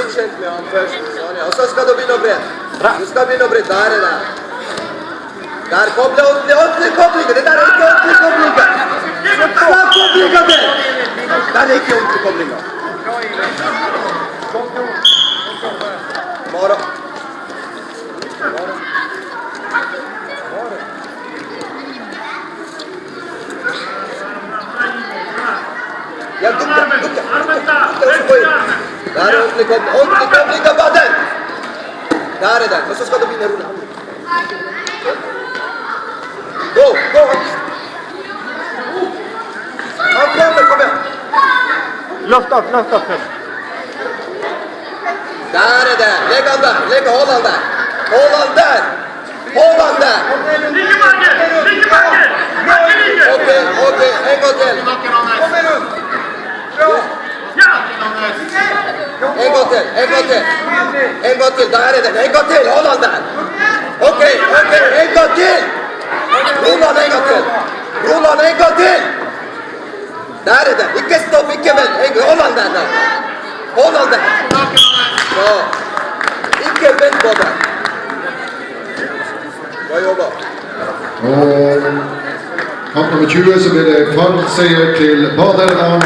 litt kjent med han først. Sånn, ja. Og så skal du begynne å brette. Du skal begynne å brette. Der er det. Der, koble ordentlig koblinger. Det der er ikke ordentlig koblinger. Slapp koblinger til. Der er ikke ordentlig koblinger. Mara. Ja, dukke. Der er ordentlig koblinger på den. Der er den. Og så skal du begynne å rulle ham. Gå! Han kommer, kom igjen. Løft opp først. Der er det. Legg han der. Hold han der. Ligge bakken! Ok, en gang til. En gang til, der er den. En gang til, hold han der. Ok, en gang til. Rull han en gang til. Der er den. Ikke stopp, ikke vent. Hold han der. Ja. Ikke vent på den. Bra jobba. Og kamp nummer 20 så blir det kvalseier til Bader.